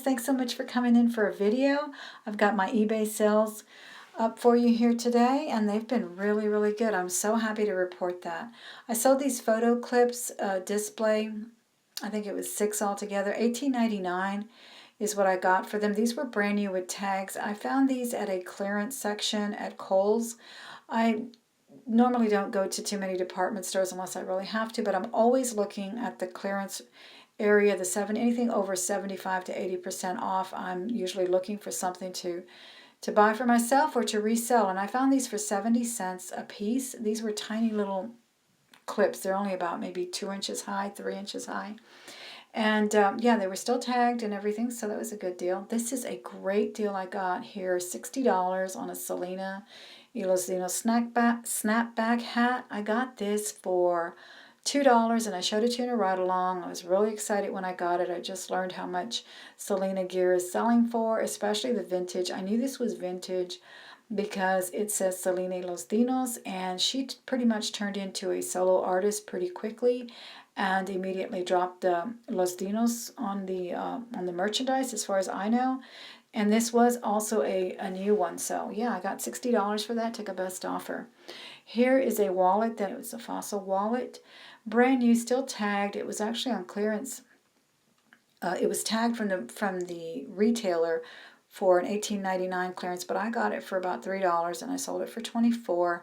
Thanks so much for coming in for a video. I've got my eBay sales up for you here today, and they've been really, really good. I'm so happy to report that. I sold these photo clips display. I think it was 6 altogether. $18.99 is what I got for them. These were brand new with tags. I found these at a clearance section at Kohl's. I normally don't go to too many department stores unless I really have to, but I'm always looking at the clearance area, anything over 75 to 80% off. I'm usually looking for something to buy for myself or to resell, and I found these for 70 cents a piece. These were tiny little clips. They're only about maybe 2 inches high, 3 inches high. And yeah, they were still tagged and everything, so that was a good deal. This is a great deal I got here, $60 on a Selena snapback hat. I got this for $2, and I showed it to you in a ride-along. I was really excited when I got it. I just learned how much Selena gear is selling for, especially the vintage. I knew this was vintage because it says Selena Los Dinos, and she pretty much turned into a solo artist pretty quickly and immediately dropped Los Dinos on the merchandise, as far as I know. And this was also a new one. So yeah, I got $60 for that. Took a best offer. Here is a wallet that it was a Fossil wallet. Brand new, still tagged. It was actually on clearance. It was tagged from the retailer for an $18.99 clearance, but I got it for about $3 and I sold it for $24.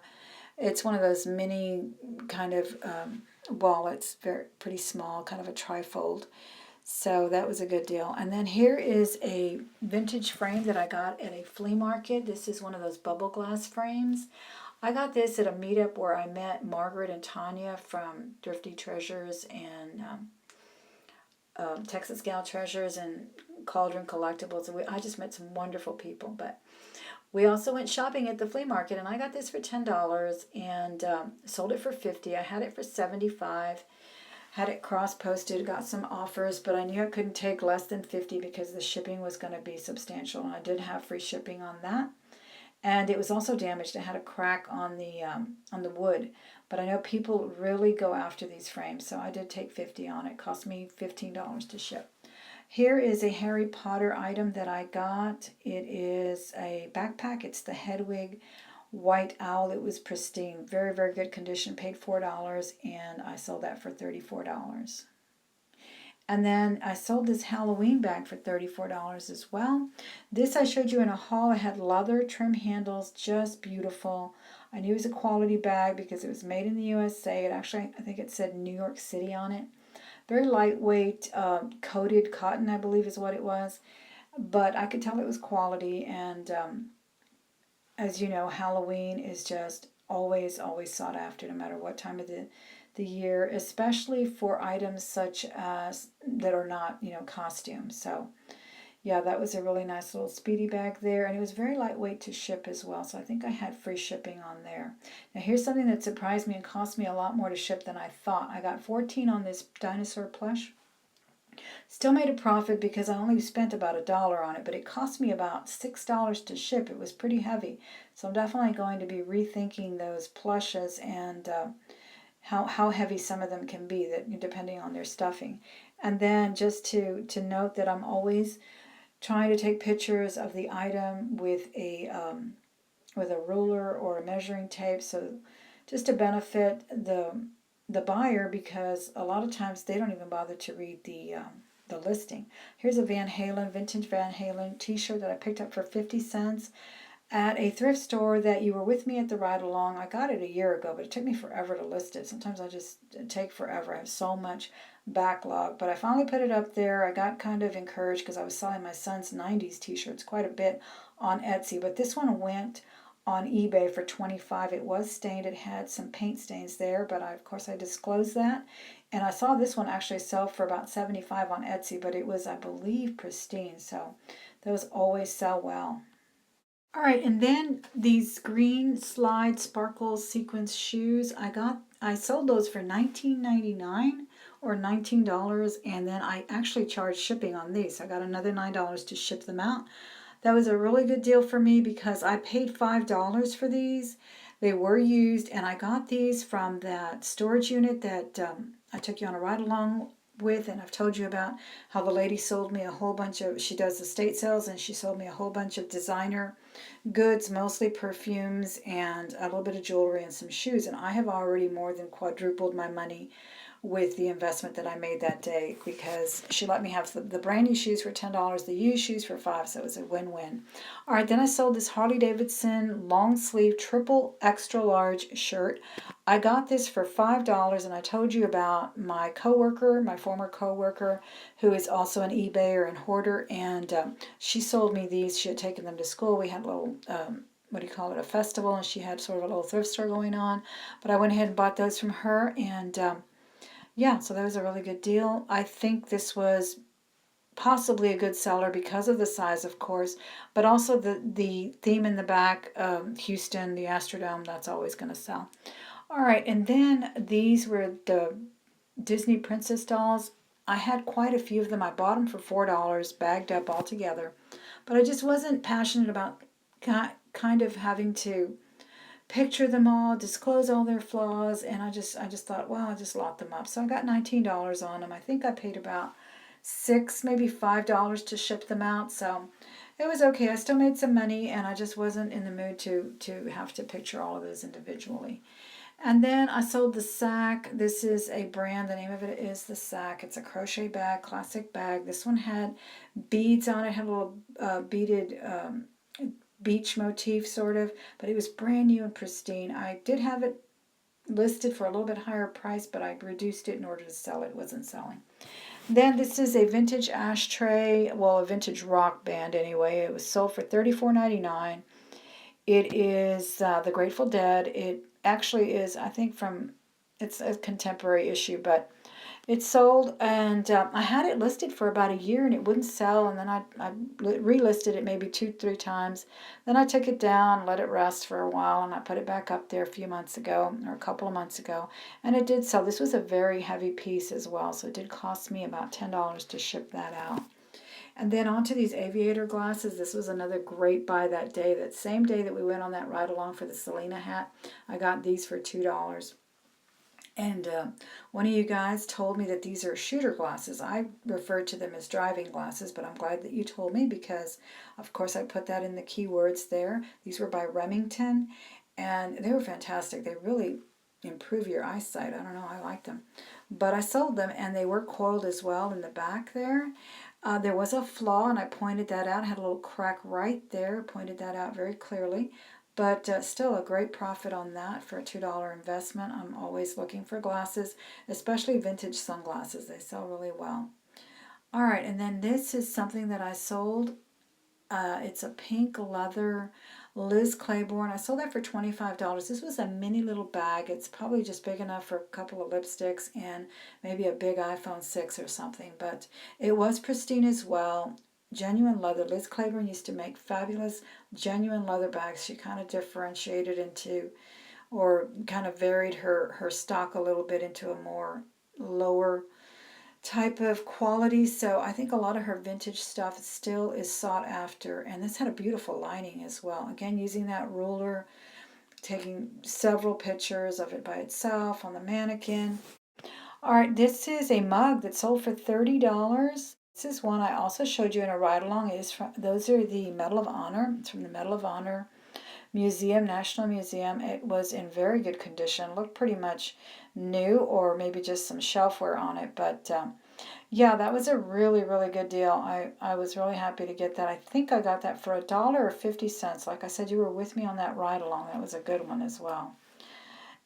It's one of those mini kind of wallets, pretty small, kind of a trifold. So that was a good deal. And then here is a vintage frame that I got at a flea market. This is one of those bubble glass frames. I got this at a meetup where I met Margaret and Tanya from Thrifty Treasures and Texas Gal Treasures and Cauldron Collectibles. I just met some wonderful people. But we also went shopping at the flea market, and I got this for $10 and sold it for $50. I had it for $75. Had it cross-posted, got some offers, but I knew I couldn't take less than $50 because the shipping was going to be substantial, and I did have free shipping on that. And it was also damaged. It had a crack on the wood. But I know people really go after these frames, so I did take $50 on it. It cost me $15 to ship. Here is a Harry Potter item that I got. It is a backpack. It's the Hedwig White Owl. It was pristine. Very, very good condition. Paid $4, and I sold that for $34. And then I sold this Halloween bag for $34 as well. This I showed you in a haul. It had leather trim handles, just beautiful. I knew it was a quality bag because it was made in the USA. It actually, I think it said New York City on it. Very lightweight, coated cotton, I believe is what it was. But I could tell it was quality. And as you know, Halloween is just always, always sought after, no matter what time of the year, especially for items such as that are not, costumes. So yeah, that was a really nice little speedy bag there, and it was very lightweight to ship as well, so I think I had free shipping on there. Now here's something that surprised me and cost me a lot more to ship than I thought. I got 14 on this Dinosaur Plush. Still made a profit because I only spent about $1 on it, but it cost me about $6 to ship. It was pretty heavy, so I'm definitely going to be rethinking those plushes and how heavy some of them can be, that depending on their stuffing. And then just to note that I'm always trying to take pictures of the item with a ruler or a measuring tape, so just to benefit the buyer, because a lot of times they don't even bother to read the listing. Here's a vintage Van Halen t-shirt that I picked up for 50 cents at a thrift store that you were with me at the ride-along. I got it a year ago, but it took me forever to list it. Sometimes I just take forever. I have so much backlog, but I finally put it up there. I got kind of encouraged because I was selling my son's 90s t-shirts quite a bit on Etsy, but this one went on eBay for $25. It was stained. It had some paint stains there, but of course I disclosed that. And I saw this one actually sell for about $75 on Etsy, but it was, I believe, pristine. So those always sell well. All right, and then these green slide sparkle sequence shoes, I sold those for $19.99 or $19, and then I actually charged shipping on these. I got another $9 to ship them out. That was a really good deal for me because I paid $5 for these. They were used, and I got these from that storage unit that I took you on a ride along with, and I've told you about how the lady sold me a whole bunch of, she does estate sales, and she sold me a whole bunch of designer goods, mostly perfumes and a little bit of jewelry and some shoes. And I have already more than quadrupled my money with the investment that I made that day, because she let me have the brand new shoes for $10, the used shoes for $5, so it was a win-win. All right, then I sold this Harley Davidson long sleeve triple extra large shirt. I got this for $5, and I told you about my coworker, my former coworker, who is also an eBayer and hoarder, and she sold me these. She had taken them to school. We had a little what do you call it, a festival, and she had sort of a little thrift store going on, but I went ahead and bought those from her, and yeah, so that was a really good deal. I think this was possibly a good seller because of the size, of course, but also the theme in the back, Houston, the Astrodome, that's always going to sell. All right, and then these were the Disney princess dolls. I had quite a few of them. I bought them for $4, bagged up all together, but I just wasn't passionate about kind of having to picture them all, disclose all their flaws, and I just thought, well, I'll just lot them up. So I got $19 on them. I think I paid about $6, maybe $5 to ship them out. So it was okay. I still made some money, and I just wasn't in the mood to have to picture all of those individually. And then I sold the sack. This is a brand. The name of it is the Sack. It's a crochet bag, classic bag. This one had beads on it. Had a little beaded beach motif sort of, but it was brand new and pristine. I did have it listed for a little bit higher price, but I reduced it in order to sell it. It wasn't selling. Then this is a vintage ashtray, well, a vintage rock band anyway. It was sold for $34.99. It is the Grateful Dead. It actually is, I think, it's a contemporary issue, but it sold, and I had it listed for about a year, and it wouldn't sell, and then I relisted it maybe 2-3 times. Then I took it down, let it rest for a while, and I put it back up there a few months ago, or a couple of months ago, and it did sell. This was a very heavy piece as well, so it did cost me about $10 to ship that out. And then onto these Aviator glasses. This was another great buy that day. That same day that we went on that ride along for the Selena hat, I got these for $2. And one of you guys told me that these are shooter glasses. I referred to them as driving glasses, but I'm glad that you told me, because, of course, I put that in the keywords there. These were by Remington, and they were fantastic. They really improve your eyesight. I don't know, I like them. But I sold them, and they were coiled as well in the back there. There was a flaw, and I pointed that out. I had a little crack right there, pointed that out very clearly. But still a great profit on that for a $2 investment. I'm always looking for glasses, especially vintage sunglasses. They sell really well. All right, and then this is something that I sold. It's a pink leather Liz Claiborne. I sold that for $25. This was a mini little bag. It's probably just big enough for a couple of lipsticks and maybe a big iPhone 6 or something. But it was pristine as well. Genuine leather. Liz Claiborne used to make fabulous genuine leather bags. She kind of differentiated into, or kind of varied her stock a little bit into a more lower type of quality. So I think a lot of her vintage stuff still is sought after. And this had a beautiful lining as well. Again, using that ruler, taking several pictures of it by itself on the mannequin. All right, this is a mug that sold for $30. This is one I also showed you in a ride-along. Those are the Medal of Honor. It's from the Medal of Honor Museum, National Museum. It was in very good condition. Looked pretty much new, or maybe just some shelfware on it. But yeah, that was a really, really good deal. I was really happy to get that. I think I got that for $1.50. Like I said, you were with me on that ride-along. That was a good one as well.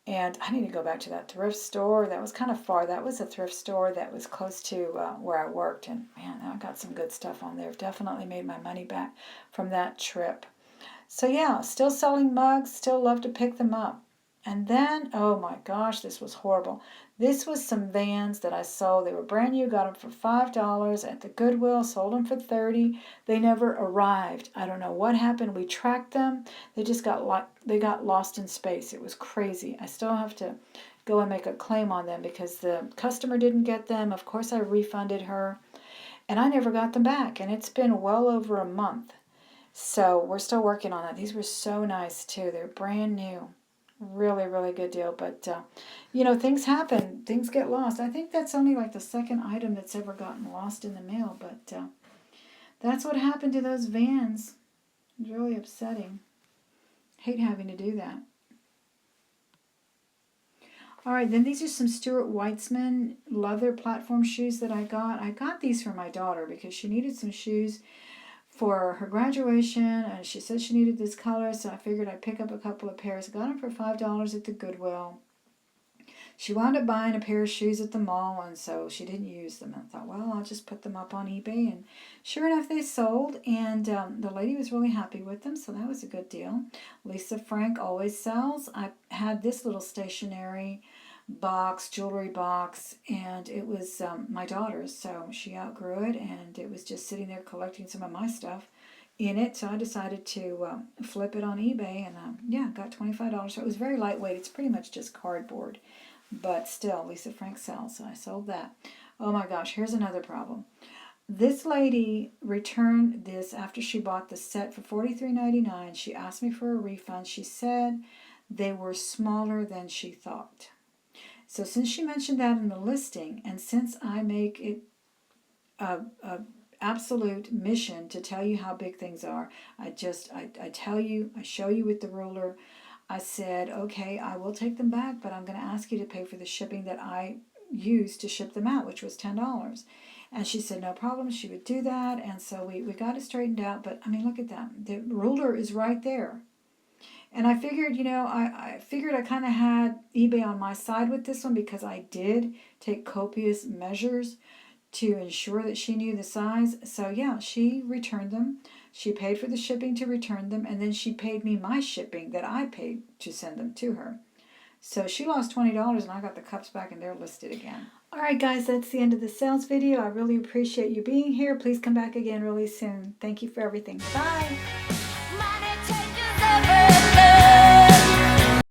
And I need to go back to that thrift store. That was kind of far. That was a thrift store that was close to where I worked. And man, I got some good stuff on there. Definitely made my money back from that trip. So yeah, still selling mugs. Still love to pick them up. And then, oh my gosh, this was horrible. This was some Vans that I sold. They were brand new. Got them for $5 at the Goodwill. Sold them for $30. They never arrived. I don't know what happened. We tracked them. They just got lost in space. It was crazy. I still have to go and make a claim on them because the customer didn't get them. Of course, I refunded her, and I never got them back. And it's been well over a month. So we're still working on that. These were so nice too. They're brand new. Really, really good deal. But, you know, things happen. Things get lost. I think that's only like the second item that's ever gotten lost in the mail. But that's what happened to those vans. It's really upsetting. Hate having to do that. All right, then these are some Stuart Weitzman leather platform shoes that I got. I got these for my daughter because she needed some shoes for her graduation, and she said she needed this color, so I figured I'd pick up a couple of pairs. Got them for $5 at the Goodwill. She wound up buying a pair of shoes at the mall, and so she didn't use them. I thought, well, I'll just put them up on eBay, and sure enough, they sold, and the lady was really happy with them, so that was a good deal. Lisa Frank always sells. I had this little stationery box, jewelry box, and it was my daughter's, so she outgrew it, and it was just sitting there collecting some of my stuff in it, so I decided to flip it on eBay, and yeah, got $25. So it was very lightweight. It's pretty much just cardboard, but still, Lisa Frank sells, so I sold that. Oh my gosh, here's another problem. This lady returned this after she bought the set for $43.99. She asked me for a refund. She said they were smaller than she thought. So since she mentioned that in the listing, and since I make it a absolute mission to tell you how big things are, I tell you, I show you with the ruler. I said, okay, I will take them back, but I'm going to ask you to pay for the shipping that I used to ship them out, which was $10. And she said, no problem, she would do that. And so we got it straightened out. But, I mean, look at that. The ruler is right there. And I figured, you know, I figured I kind of had eBay on my side with this one because I did take copious measures to ensure that she knew the size. So, yeah, she returned them. She paid for the shipping to return them, and then she paid me my shipping that I paid to send them to her. So she lost $20, and I got the cups back, and they're listed again. All right, guys, that's the end of the sales video. I really appreciate you being here. Please come back again really soon. Thank you for everything. Bye.